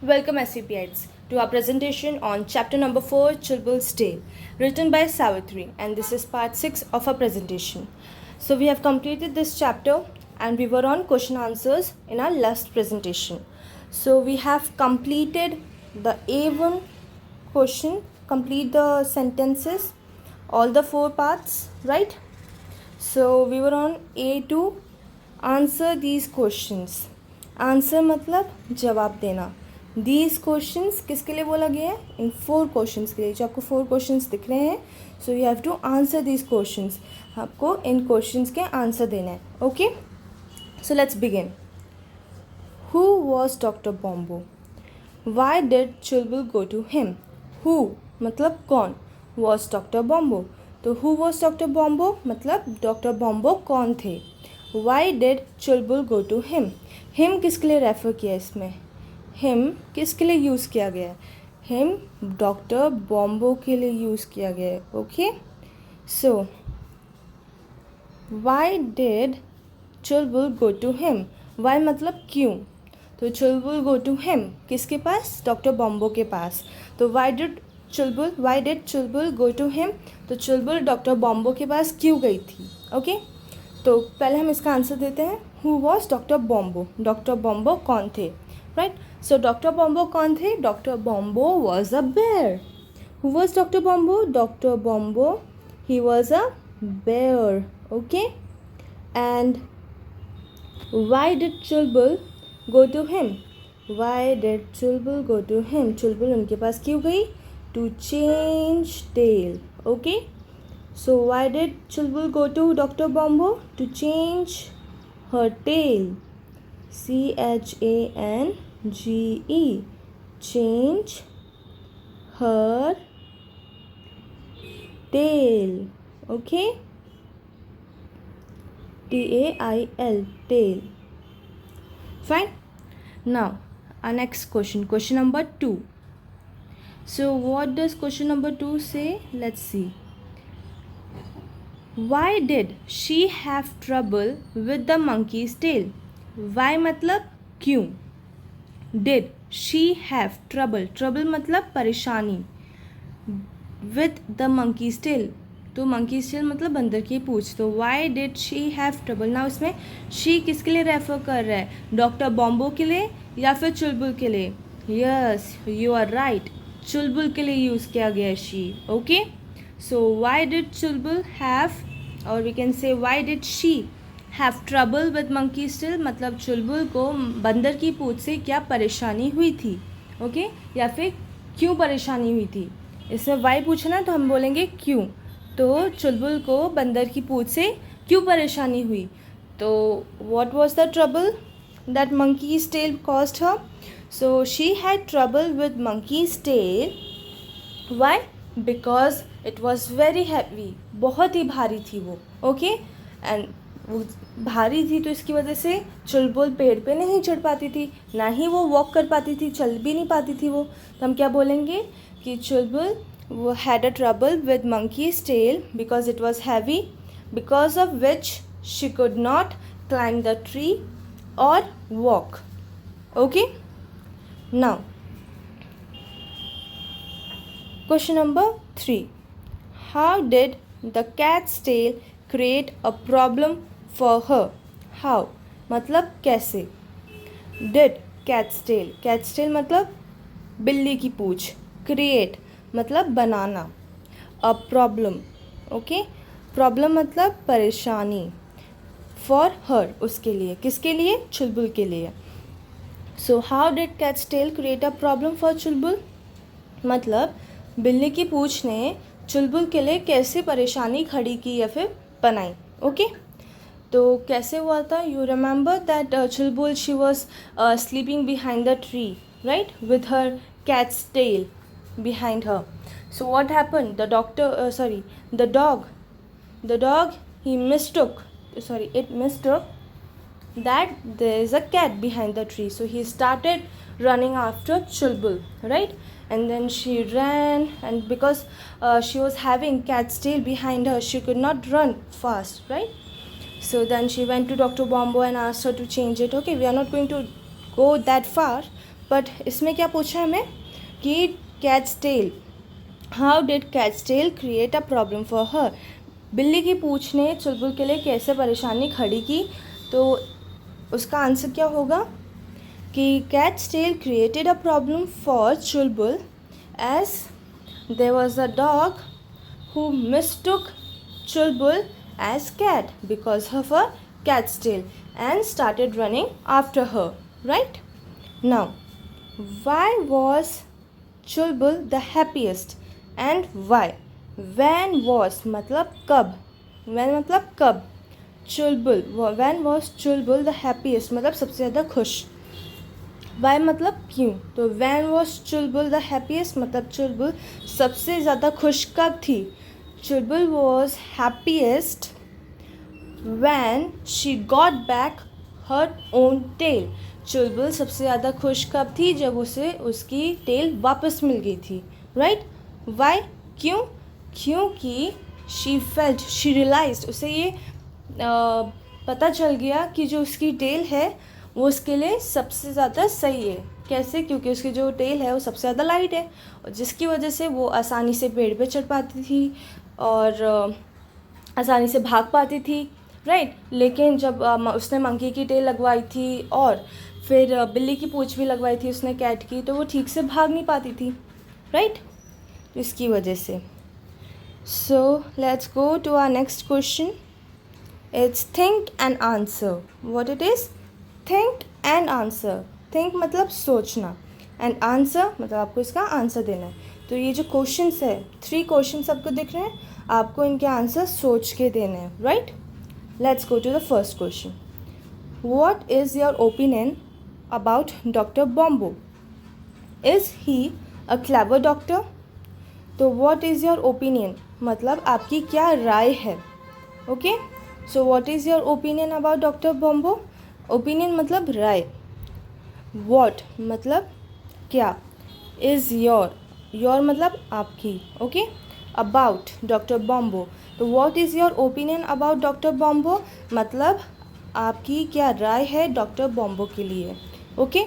Welcome SCPites to our presentation on chapter number 4 Chulbul's Tale, written by Savitri, and this is part 6 of our presentation. So we have completed this chapter and we were on question answers in our last presentation. So we have completed the A1 question, complete the sentences, all the 4 parts, right? So we were on A2, answer these questions. Answer मतलब जवाब देना. These questions किसके लिए बोला गया है? इन 4 questions के लिए. जो आपको 4 क्वेश्चंस दिख रहे हैं, so you have to answer these questions. आपको इन क्वेश्चंस के आंसर देना है. Okay, so let's begin. Who was doctor Bombo? Why did Chulbul go to him? Who मतलब कौन, वॉज डॉक्टर बॉम्बो. तो हु वॉज डॉक्टर बॉम्बो मतलब डॉक्टर बॉम्बो कौन थे. Why did Chulbul go to him? Him किसके लिए रेफ़र किया है इसमें? हिम किसके लिए यूज़ किया गया है? हिम डॉक्टर बॉम्बो के लिए यूज़ किया गया है. Okay, so why did Chulbul go to him? Why मतलब क्यों. तो चुलबुल गो टू हिम किसके पास? डॉक्टर बॉम्बो के पास. तो why did Chulbul go to him? तो चुलबुल डॉक्टर बॉम्बो के पास क्यों गई थी. ओके, तो पहले हम इसका आंसर देते हैं. Who was doctor Bombo? Doctor Bombo कौन थे, राइट. सो डॉक्टर बॉम्बो कौन थे? Doctor Bombo was a bear. Who was doctor Bombo? Doctor Bombo he was a bear. Okay, and why did Chulbul go to him? Why did Chulbul go to him? Chulbul उनके पास क्यों गई? To change tail. Okay, so why did Chulbul go to Dr. Bombo? To change her tail. CHANGE. Change her tail. Okay? TAIL. Tail. Fine. Now, our next question. Question number 2. So, what does question number 2 say? Let's see. Why did she have trouble with the monkey's tail? Why मतलब क्यों. Did she have trouble मतलब परेशानी. With the monkey's tail, तो monkey's tail मतलब बंदर की पूंछ. तो why did she have trouble? ना उसमें she किसके लिए रेफर कर रहा है? डॉक्टर बॉम्बो के लिए या फिर चुलबुल के लिए? यस, यू आर राइट, चुलबुल के लिए यूज़ किया गया है she. Okay, so why did Chulbul have, or we can say why did she have trouble with monkey's tail? मतलब चुलबुल को बंदर की पूंछ से क्या परेशानी हुई थी. ओके, या फिर क्यों परेशानी हुई थी. इसमें why पूछना तो हम बोलेंगे क्यों. तो चुलबुल को बंदर की पूंछ से क्यों परेशानी हुई. तो what was the trouble that monkey's tail caused her? So she had trouble with monkey's tail. Why? Because it was very heavy. बहुत ही भारी थी वो. ओके, एंड वो भारी थी तो इसकी वजह से चुलबुल पेड़ पे नहीं चढ़ पाती थी, ना ही वो वॉक कर पाती थी, चल भी नहीं पाती थी वो. तो हम क्या बोलेंगे कि चुलबुल वो had a trouble with monkey's tail because it was heavy, because of which she could not climb the tree और walk. Okay, now question number 3. How did the cat's tail create a problem for her? How मतलब कैसे. Did cat's tail मतलब बिल्ली की पूंछ. Create मतलब बनाना. A problem. Okay, problem मतलब परेशानी. For her उसके लिए. किसके लिए? चुलबुल के लिए. So how did cat's tail create a problem for चुलबुल? मतलब बिल्ली की पूंछ ने चुलबुल के लिए कैसे परेशानी खड़ी की या फिर बनाई. ओके, तो कैसे हुआ था. You remember that Chulbul she was sleeping behind the tree, right, with her cat's tail behind her. So what happen, the dog he mistook that there is a cat behind the tree. So he started running after Chulbul, right? And then she ran, and because she was having cat's tail behind her, she could not run fast, right? So then she went to Dr. Bombo and asked her to change it. Okay, we are not going to go that far, but इसमें क्या पूछा है हमें कि cat's tail, how did cat's tail create a problem for her, बिल्ली की पूँछ ने चुलबुल के लिए कैसे परेशानी खड़ी की। तो उसका आंसर क्या होगा कि cat's tail created a problem for Chulbul as there was a dog who mistook Chulbul as cat because of her cat's tail and started running after her. Right? Now, why was Chulbul the happiest and why? When was मतलब कब, when मतलब कब, Chulbul, when was Chulbul the happiest मतलब सबसे ज़्यादा खुश, Y मतलब क्यों। तो when was Chulbul the happiest मतलब चुलबुल सबसे ज़्यादा खुश कब थी। Chulbul was happiest when she got back her own tail. Chulbul सबसे ज़्यादा खुश कब थी, जब उसे उसकी टेल वापस मिल गई थी। राइट? वाई, क्यों, क्योंकि शी फेल्ट, शी रियलाइज्ड, उसे ये पता चल गया कि जो उसकी टेल है वो उसके लिए सबसे ज़्यादा सही है। कैसे? क्योंकि उसकी जो टेल है वो सबसे ज़्यादा लाइट है और जिसकी वजह से वो आसानी से पेड़ पे चढ़ पाती थी और आसानी से भाग पाती थी। राइट? लेकिन जब उसने मंकी की टेल लगवाई थी और फिर बिल्ली की पूँछ भी लगवाई थी उसने कैट की, तो वो ठीक से भाग नहीं पाती थी। राइट? तो इसकी वजह से। So let's go to our next question. It's think and answer. What it is? Think and answer. Think मतलब सोचना एंड आंसर मतलब आपको इसका आंसर देना है। तो ये जो क्वेश्चंस है, 3 क्वेश्चंस आपको दिख रहे हैं, आपको इनके आंसर सोच के देने हैं। Right? Let's go to the first question. What is your opinion about doctor Bombo? Is he a clever doctor? तो व्हाट इज़ योर ओपिनियन मतलब आपकी क्या राय है। Okay, so what is your opinion about doctor Bombo? Opinion मतलब राय, what मतलब क्या, इज़ योर, योर मतलब आपकी। ओके, अबाउट डॉक्टर बॉम्बो, तो what is your opinion about doctor Bombo मतलब आपकी क्या राय है डॉक्टर बॉम्बो के लिए। Okay,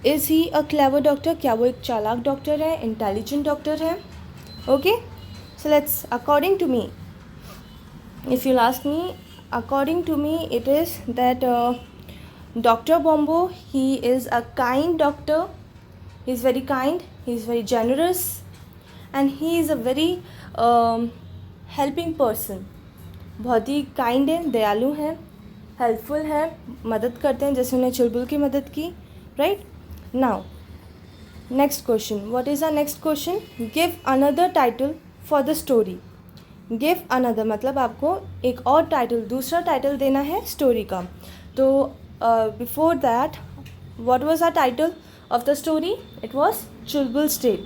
is he a clever doctor, क्या वो एक चालाक डॉक्टर है, इंटेलिजेंट डॉक्टर है। Okay, so let's, according to me, if you ask me, according to me it is that Dr. Bombo, he is a kind doctor, he is very kind, he is very generous and he is a very helping person। बहुत ही kind है, दयालु है, helpful है, मदद करते हैं जैसे उन्हें चुलबुल की मदद की। Right? Now next question, what is our next question? Give another title for the story. Give another मतलब आपको एक और टाइटल, दूसरा टाइटल देना है स्टोरी का। तो before that, what was our title of the story? It was Chulbul's tale.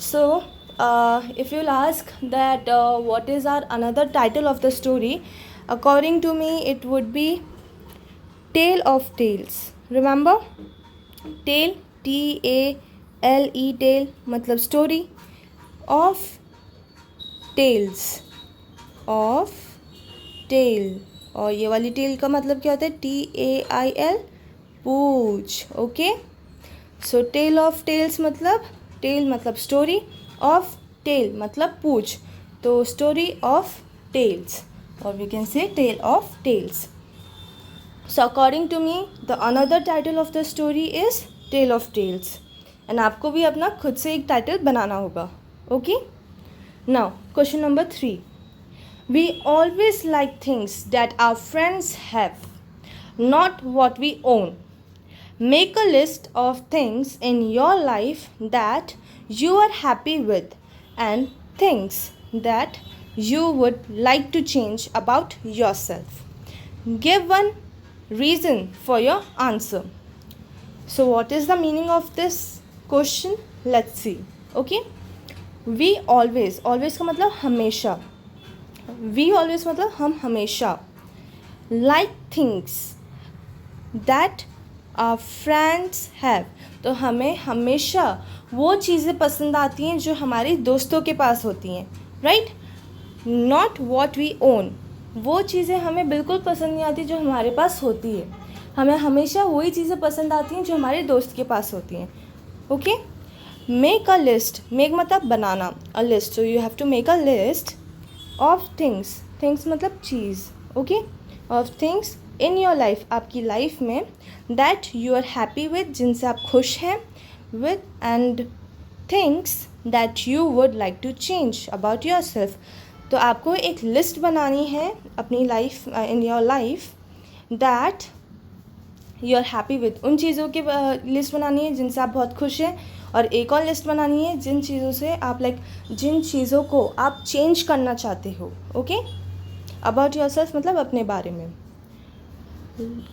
So if you ask that what is our another title of the story, according to me it would be tale of tales. Remember, tale, TALE, tale मतलब story, of tales, of tale, और ये वाली tell का मतलब क्या होता है? TAIL, पूछ। Okay, so tale of tales मतलब, टेल मतलब स्टोरी, ऑफ टेल मतलब पूछ, तो स्टोरी ऑफ टेल्स, और we can say tale of tales. So according to me the another title of the story is tale of tales and आपको भी अपना खुद से एक टाइटल बनाना होगा। Okay, now question number 3। We always like things that our friends have, not what we own. Make a list of things in your life that you are happy with and things that you would like to change about yourself. Give one reason for your answer. So what is the meaning of this question? Let's see. Okay, we always, always का मतलब हमेशा, we always मतलब हम हमेशा, like things that our friends have, तो हमें हमेशा वो चीज़ें पसंद आती हैं जो हमारे दोस्तों के पास होती हैं। Right? Not what we own, वो चीज़ें हमें बिल्कुल पसंद नहीं आती जो हमारे पास होती है, हमें हमेशा वही चीज़ें पसंद आती हैं जो हमारे दोस्त के पास होती हैं। Okay, make a list, make मतलब बनाना, a list, so you have to make a list of things, things मतलब चीज़, okay, of things in your life, आपकी लाइफ में, that you are happy with, जिनसे आप खुश हैं, with, and things that you would like to change about yourself. तो आपको एक लिस्ट बनानी है अपनी life, in your life, that you are happy with, उन चीज़ों की लिस्ट बनानी है जिनसे आप बहुत खुश हैं, और एक और लिस्ट बनानी है जिन चीज़ों से आप जिन चीज़ों को आप चेंज करना चाहते हो, ओके, अबाउट योर सेल्फ मतलब अपने बारे में।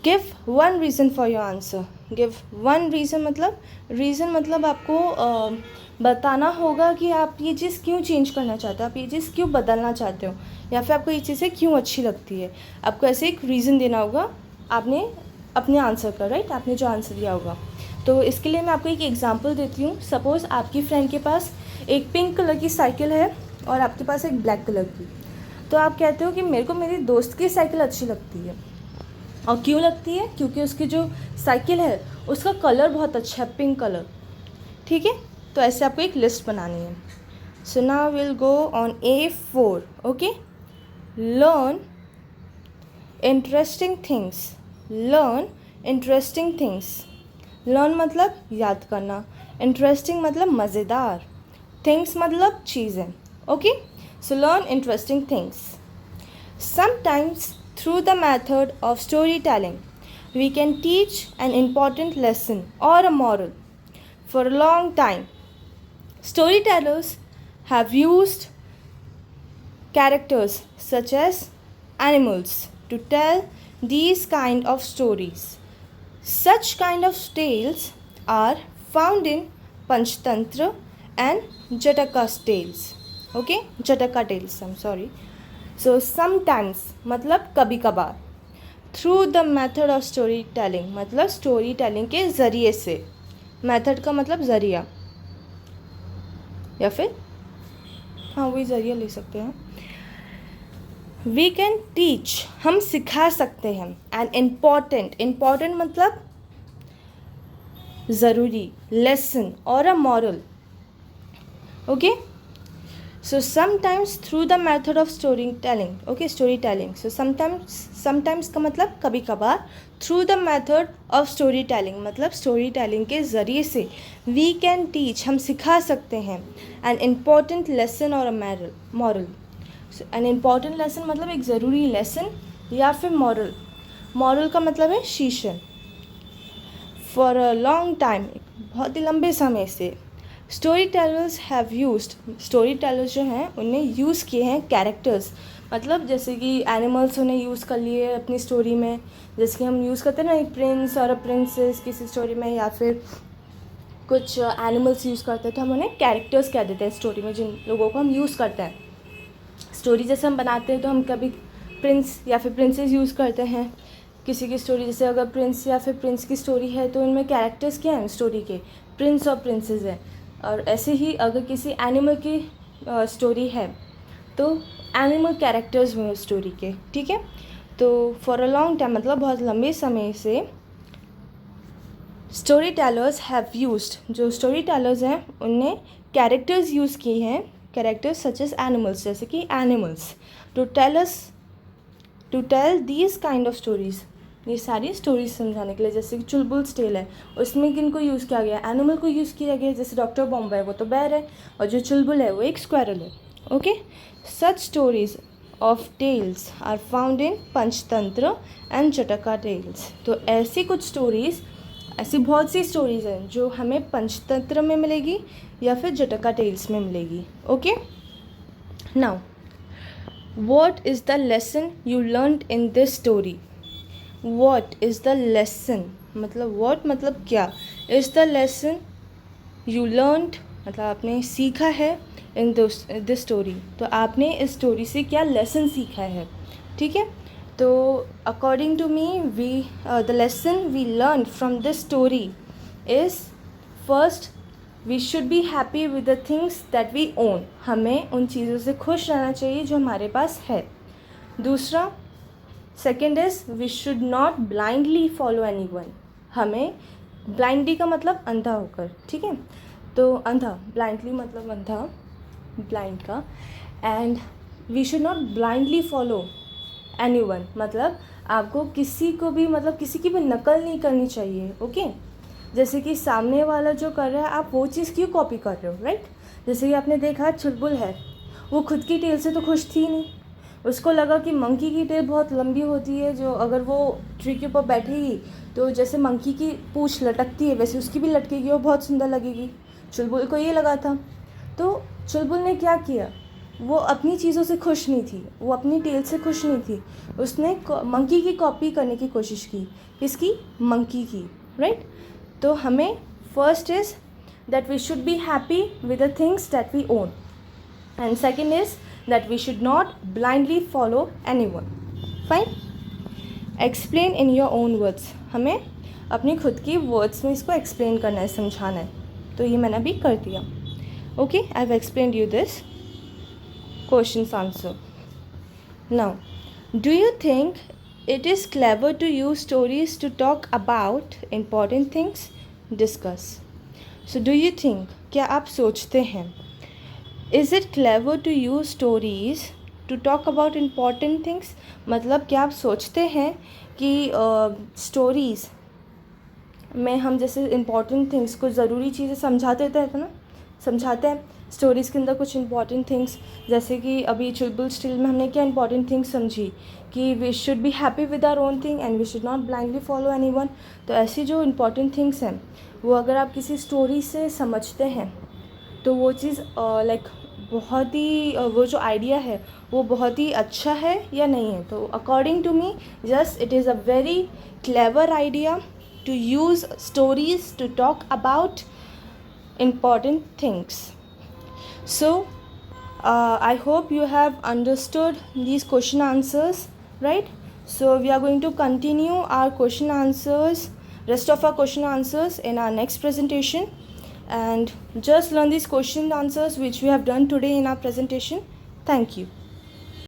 Give one reason for your answer, give one reason मतलब आपको बताना होगा कि आप ये चीज़ क्यों चेंज करना चाहते हो, आप ये चीज़ क्यों बदलना चाहते हो, या फिर आपको ये चीज़ें क्यों अच्छी लगती है। आपको ऐसे एक रीज़न देना होगा आपने अपने आंसर का, राइट, आपने जो आंसर दिया होगा। तो इसके लिए मैं आपको एक एग्जांपल देती हूँ। सपोज़ आपकी फ्रेंड के पास एक पिंक कलर की साइकिल है और आपके पास एक ब्लैक कलर की, तो आप कहते हो कि मेरे को मेरी दोस्त की साइकिल अच्छी लगती है। और क्यों लगती है? क्योंकि उसकी जो साइकिल है उसका कलर बहुत अच्छा है, पिंक कलर, ठीक है। तो ऐसे आपको एक लिस्ट बनानी है। So now will go on A4, okay. Learn interesting things, learn interesting things, learn मतलब याद करना, इंटरेस्टिंग मतलब मज़ेदार, थिंग्स मतलब चीज़ें, okay. So learn interesting things. Sometimes through the method of storytelling, we can teach an important lesson or a moral. For a long time, storytellers have used characters such as animals to tell these kind of stories. Such kind of tales are found in Panchtantra and Jataka's tales. Okay, Jataka tales, I'm sorry. So sometimes मतलब कभी कभार, through the method of story telling मतलब story telling के ज़रिए से, method का मतलब ज़रिया या फिर हाँ वही ज़रिया ले सकते हैं। वी कैन टीच हम सिखा सकते हैं, एंड इम्पॉर्टेंट मतलब ज़रूरी, लेसन और a moral, okay. So sometimes through the method of storytelling, okay, storytelling. So sometimes का मतलब कभी कभार, through the method of storytelling मतलब storytelling के ज़रिए से, we can teach हम सिखा सकते हैं, an important lesson or a moral. So an important lesson मतलब एक ज़रूरी lesson या फिर moral का मतलब है शीशन। For a long time, बहुत ही लंबे समय से, story tellers have used, story tellers जो हैं उनने यूज़ किए हैं कैरेक्टर्स, मतलब जैसे कि एनिमल्स उन्हें यूज़ कर लिए अपनी स्टोरी में, जैसे कि हम यूज़ करते हैं ना एक प्रिंस और अ प्रिंसेस किसी स्टोरी में, या फिर कुछ एनिमल्स यूज़ करते हैं, तो हम उन्हें कैरेक्टर्स कह देते हैं स्टोरी में, जिन लोगों को हम यूज़ करते हैं। स्टोरी जैसे हम बनाते हैं तो हम कभी प्रिंस या फिर प्रिंसेस यूज़ करते हैं किसी की स्टोरी, जैसे अगर प्रिंस या फिर प्रिंस की स्टोरी है तो इनमें कैरेक्टर्स क्या हैं स्टोरी के, प्रिंस और प्रिंसेस है। और ऐसे ही अगर किसी एनिमल की स्टोरी है तो एनिमल कैरेक्टर्स हुए स्टोरी के, ठीक है। तो फॉर अ लॉन्ग टाइम मतलब बहुत लंबे समय से स्टोरी टेलर्स हैव यूज्ड, जो स्टोरी टेलर्स हैं उनने कैरेक्टर्स यूज़ किए हैं, कैरेक्टर्स सच एज एनिमल्स, जैसे कि animals, to tell these kind of stories, ये सारी स्टोरीज समझाने के लिए। जैसे कि चुलबुल्स टेल है, उसमें किन को यूज़ किया गया, एनिमल को यूज़ किया गया, जैसे डॉक्टर बॉम्बे वो तो बैर है और जो चुलबुल है वो एक स्क्वायरल है, okay. Such stories of tales are found in Panchatantra and Jataka tales. तो ऐसी कुछ स्टोरीज़, ऐसी बहुत सी स्टोरीज़ हैं जो हमें पंचतंत्र में मिलेगी या फिर जटका टेल्स में मिलेगी, okay. Now what is the lesson you learned in this story, what is the lesson मतलब वॉट मतलब क्या, is the lesson you learned मतलब आपने सीखा है इन दिस स्टोरी, तो आपने इस स्टोरी से क्या लेसन सीखा है, ठीक है। तो according to me the lesson we learn from this story is first, we should be happy with the things that we own, हमें उन चीज़ों से खुश रहना चाहिए जो हमारे पास है। दूसरा, second is we should not blindly follow any one, हमें ब्लाइंडली का मतलब अंधा होकर, ठीक है। तो अंधा, ब्लाइंडली मतलब अंधा, ब्लाइंड का। And we should not blindly follow anyone, मतलब आपको किसी को भी, मतलब किसी की भी नकल नहीं करनी चाहिए, ओके। जैसे कि सामने वाला जो कर रहा है आप वो चीज़ क्यों कॉपी कर रहे हो, राइट। जैसे कि आपने देखा चुलबुल है, वो खुद की टेल से तो खुश थी नहीं, उसको लगा कि मंकी की टेल बहुत लंबी होती है, जो अगर वो ट्री के ऊपर बैठेगी तो जैसे मंकी की पूँछ लटकती है वैसे उसकी भी लटकेगी और बहुत सुंदर लगेगी। चुलबुल को ये लगा था। तो चुलबुल ने क्या किया, वो अपनी चीज़ों से खुश नहीं थी, वो अपनी टेल से खुश नहीं थी, उसने मंकी की कॉपी करने की कोशिश की। किसकी? मंकी की, राइट। तो हमें first is that we should be happy with the things that we own, and second is that we should not blindly follow anyone. Fine. Explain in your own words, हमें अपनी खुद की words में इसको explain करना है, समझाना है। तो ये मैंने अभी कर दिया, okay. I have explained you this questions answer. Now, do you think it is clever to use stories to talk about important things? Discuss. So do you think, क्या आप सोचते हैं, is it clever to use stories to talk about important things? मतलब क्या आप सोचते हैं कि स्टोरीज़ में हम जैसे इम्पॉर्टेंट थिंग्स को, ज़रूरी चीज़ें समझाते थे ना, समझाते हैं स्टोरीज़ के अंदर कुछ इंपॉर्टेंट थिंग्स। जैसे कि अभी चुलबुल स्टिल में हमने क्या इंपॉर्टेंट थिंग्स समझी कि we should be happy with our own thing and we should not blindly follow anyone. तो ऐसी जो इंपॉर्टेंट थिंग्स हैं वो अगर आप किसी स्टोरी से समझते हैं तो वो चीज़ लाइक बहुत ही वो जो आइडिया है वो बहुत ही अच्छा है या नहीं है। तो according to me, just it is a very clever idea to use stories to talk about important things. So I hope you have understood these question answers, right? So we are going to continue our question answers, rest of our question answers in our next presentation, and just learn these question answers which we have done today in our presentation. Thank you.